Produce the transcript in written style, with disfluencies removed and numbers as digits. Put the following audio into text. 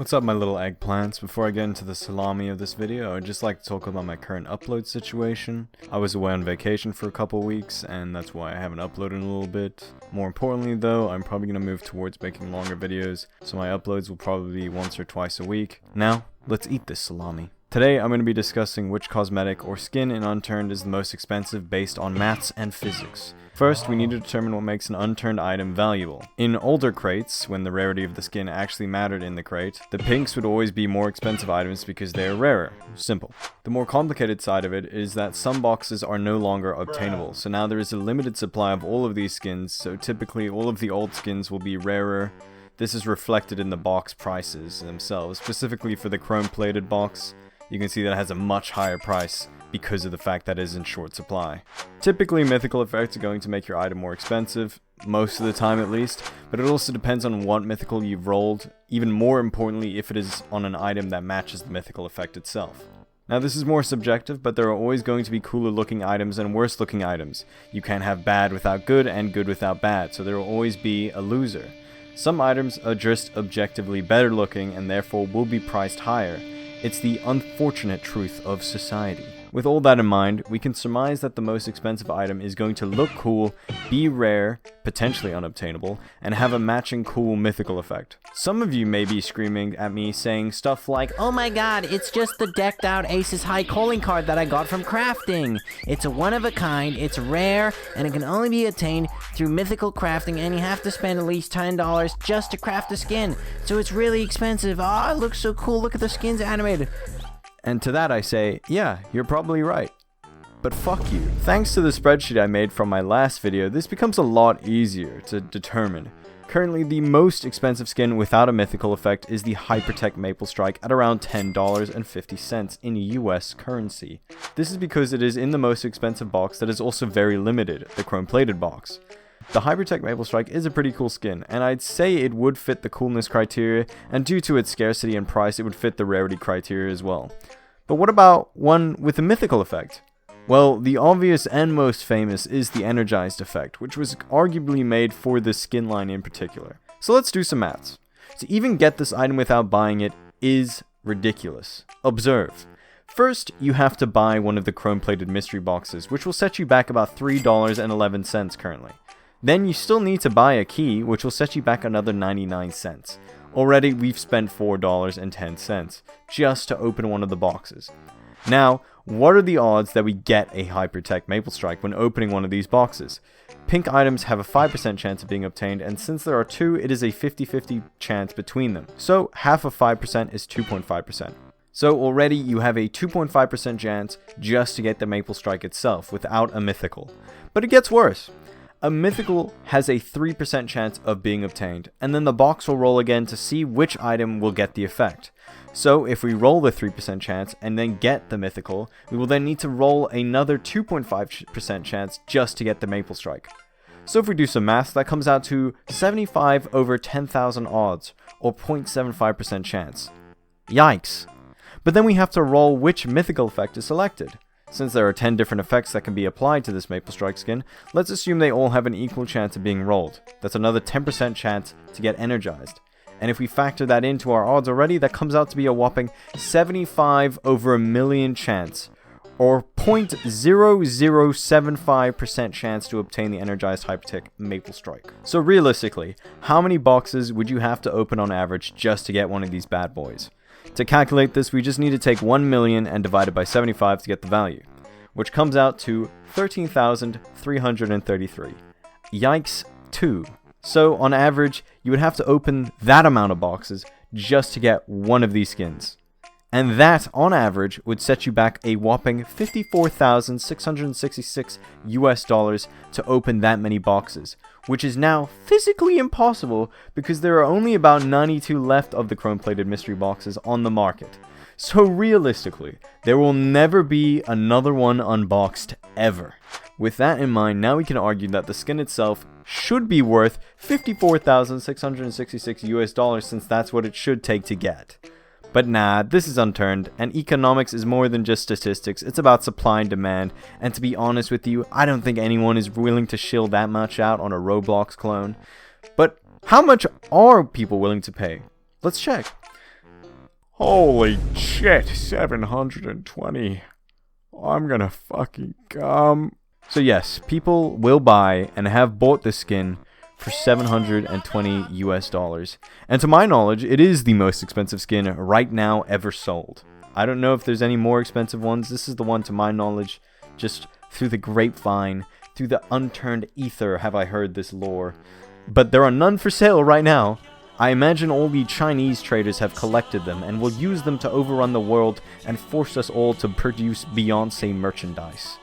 What's up, my little eggplants? Before I get into the salami of this video, I'd just like to talk about my current upload situation. I was away on vacation for a couple weeks, and that's why I haven't uploaded in a little bit. More importantly though, I'm probably going to move towards making longer videos, so my uploads will probably be once or twice a week. Now, let's eat this salami. Today, I'm going to be discussing which cosmetic or skin in Unturned is the most expensive based on maths and physics. First, we need to determine what makes an unturned item valuable. In older crates, when the rarity of the skin actually mattered in the crate, the pinks would always be more expensive items because they are rarer. Simple. The more complicated side of it is that some boxes are no longer obtainable, so now there is a limited supply of all of these skins, so typically all of the old skins will be rarer. This is reflected in the box prices themselves, specifically for the chrome-plated box. You can see that it has a much higher price because of the fact that it is in short supply. Typically, mythical effects are going to make your item more expensive, most of the time at least, but it also depends on what mythical you've rolled, even more importantly if it is on an item that matches the mythical effect itself. Now this is more subjective, but there are always going to be cooler looking items and worse looking items. You can't have bad without good and good without bad, so there will always be a loser. Some items are just objectively better looking and therefore will be priced higher. It's the unfortunate truth of society. With all that in mind, we can surmise that the most expensive item is going to look cool, be rare, potentially unobtainable, and have a matching cool mythical effect. Some of you may be screaming at me saying stuff like, "Oh my god, it's just the decked out Aces High calling card that I got from crafting. It's a one of a kind, it's rare, and it can only be attained through mythical crafting, and you have to spend at least $10 just to craft a skin. So it's really expensive. Ah, it looks so cool, look at the skins animated." And to that I say, yeah, you're probably right. But fuck you. Thanks to the spreadsheet I made from my last video, this becomes a lot easier to determine. Currently, the most expensive skin without a mythical effect is the Hypertech Maple Strike at around $10.50 in US currency. This is because it is in the most expensive box that is also very limited, the chrome-plated box. The Hypertech Maple Strike is a pretty cool skin, and I'd say it would fit the coolness criteria, and due to its scarcity and price, it would fit the rarity criteria as well. But what about one with a mythical effect? Well, the obvious and most famous is the Energized effect, which was arguably made for this skin line in particular. So let's do some maths. To even get this item without buying it is ridiculous. Observe. First, you have to buy one of the chrome-plated mystery boxes, which will set you back about $3.11 currently. Then you still need to buy a key, which will set you back another 99 cents. Already, we've spent $4.10 just to open one of the boxes. Now, what are the odds that we get a Hypertech Maple Strike when opening one of these boxes? Pink items have a 5% chance of being obtained, and since there are two, it is a 50-50 chance between them. So, half of 5% is 2.5%. So already you have a 2.5% chance just to get the Maple Strike itself without a mythical. But it gets worse. A mythical has a 3% chance of being obtained, and then the box will roll again to see which item will get the effect. So if we roll the 3% chance and then get the mythical, we will then need to roll another 2.5% chance just to get the Maple Strike. So if we do some math, that comes out to 75 over 10,000 odds, or 0.75% chance. Yikes. But then we have to roll which mythical effect is selected. Since there are 10 different effects that can be applied to this Maple Strike skin, let's assume they all have an equal chance of being rolled. That's another 10% chance to get energized. And if we factor that into our odds already, that comes out to be a whopping 75 over a million chance, or 0.0075% chance to obtain the energized Hypertech Maple Strike. So realistically, how many boxes would you have to open on average just to get one of these bad boys? To calculate this, we just need to take 1 million and divide it by 75 to get the value, which comes out to 13,333. Yikes 2. So on average, you would have to open that amount of boxes just to get one of these skins. And that, on average, would set you back a whopping $54,666 US dollars to open that many boxes, which is now physically impossible because there are only about 92 left of the chrome-plated mystery boxes on the market. So realistically, there will never be another one unboxed ever. With that in mind, now we can argue that the skin itself should be worth $54,666 US dollars since that's what it should take to get. But nah, this is Unturned, and economics is more than just statistics, it's about supply and demand, and to be honest with you, I don't think anyone is willing to shill that much out on a Roblox clone. But how much are people willing to pay? Let's check. Holy shit, 720. I'm gonna fucking come. So yes, people will buy and have bought this skin for 720 US dollars. And to my knowledge, it is the most expensive skin right now ever sold. I don't know if there's any more expensive ones. This is the one to my knowledge, just through the grapevine, through the unturned ether have I heard this lore. But there are none for sale right now. I imagine all the Chinese traders have collected them and will use them to overrun the world and force us all to produce Beyonce merchandise.